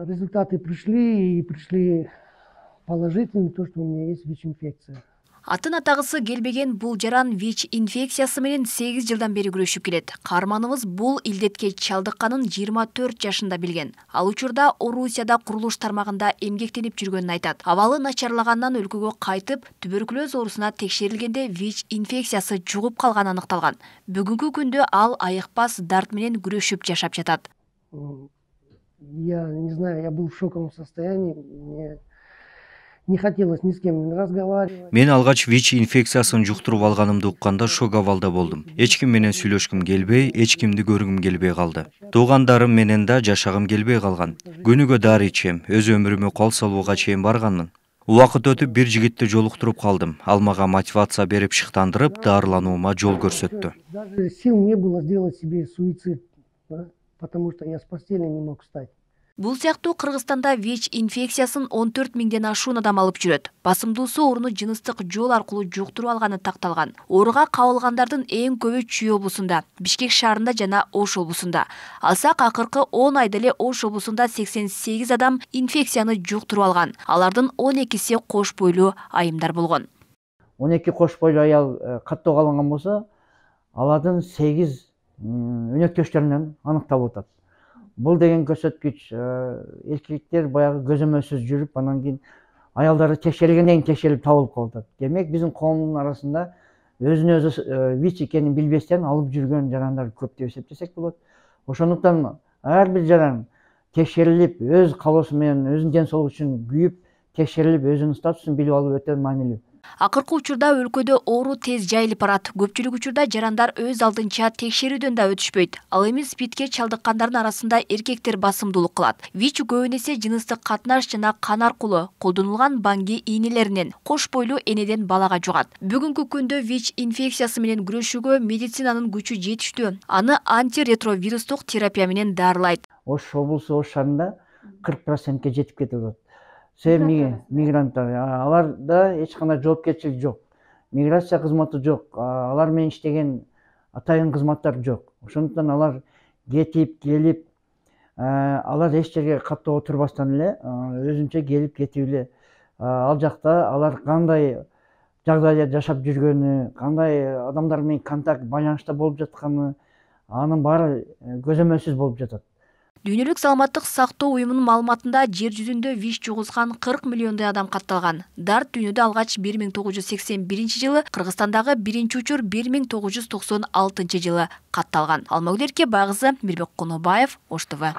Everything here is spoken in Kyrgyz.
результаты пришли, и пришли положительные, то, что у меня есть ВИЧ-инфекция. Атын атагысы келбеген бул жаран ВИЧ инфекциясы менен 8 жылдан бери күрөшүп келет. Карманыбыз бул илдетке чалдыкканын 24 жашында билген. Ал учурда Орусияда курулуш тармагында эмгектенип жүргөнүн айтат. Абалы начарлагандан өлкөгө кайтып, туберкулез оорусуна текшерилгенде ВИЧ инфекциясы жугуп калганы аныкталган. Бүгүнкү күндө ал айыкпас дарт менен күрөшүп жашап жатат. Я не знаю, я был в шоковом состоянии. Мне не хотелось ни с кем разговаривать. Мен алгач ВИЧ инфекциясын жуктуруп алганымды укканда шок абалда болдум. Эч ким менен сүйлөшкүм келбей, эч кимди көргүм келбей калды. Туугандарым менен да жашагым келбей калган. Күнүгө дары ичем, өз өмүрүмө кол салууга чейин барганмын. Убакыт өтүп бир жигитти жолуктуруп калдым. Ал мага мотивация берип шыктандырып, дарылануума жол көрсөттү. Даже сил не было сделать себе суицид, да, потому что я с постели не мог встать. Бул сыяктуу Кыргызстанда ВИЧ инфекциясын 14 миңден ашуун адам алып жүрөт. Басымдуусу ооруну жыныстык жол аркылуу жуктуруп алганы такталган. Ооруга кабылгандардын эң көбү Чүй облусунда, Бишкек шаарында жана Ош облусунда. Алсак акыркы 10 айда эле Ош облусунда 88 адам инфекцияны жуктуруп алган. Алардын 12си кош бойлуу айымдар болгон. 12 кош бойлуу аял каттоо калынган болсо, алардын 8 өнөктөштөрүнөн аныкталып атат. Бул деген көрсөткүч эркектер баягы көзөмөлсүз жүрүп, анан кийин аялдары текшерилгенден кийин текшерилип табылып калып атат. Демек, биздин коомдун арасында өзүнө өзү ВИЧ экенин билбестен алып жүргөн жарандар көп деп эсептесек болот. Ошондуктан ар бир жаран текшерилип, өз каалоосу менен, өзүнүн ден соолугу үчүн күйүп, текшерилип, өзүнүн статусун билип алуу өтө маанилүү. Акыркы учурда өлкөдө оору тез жайылып барат. Көпчүлүк учурда жарандар өз алдынча текшерүүдөн да өтүшпөйт. Ал эми СПИДке чалдыккандардын арасында эркектер басымдуулук кылат. ВИЧ көбүн эсе жыныстык катнаш жана кан аркылуу колдонулган баңги ийнелеринен, кош бойлуу энеден балага жугат. Бүгүнкү күндө ВИЧ инфекциясы менен күрөшүүгө медицинанын күчү жетиштүү. Аны антиретровирустук терапия менен дарылайт. Ош облусу, Ош шаарында 40%ке жетип кетип атат. Мигранттар, аларда эч кандай жоопкерчилик жок. Миграция кызматы жок. Алар менен иштеген атайын кызматтар жок. Ошондуктан алар кетип, келип, алар эч жерге каттоого турбастан эле өзүнчө келип кетип эле ал жакта алар кандай жагдайда жашап жүргөнү, кандай адамдар менен контакт, байланышта болуп жатканы, анын баары көзөмөлсүз болуп жатат. Дүйнөлүк саламаттык сактоо уюмунун маалыматында жер жүзүндө ВИЧ жугузган 40 миллиондой адам катталган. Дарт дүйнөдө алгач 1981 жылы, Кыргызстандагы биринчи учур 1996 жылы катталган. Алмагүл Эрке, Байгызы, Мирбек Конобаев, Ош ТВ.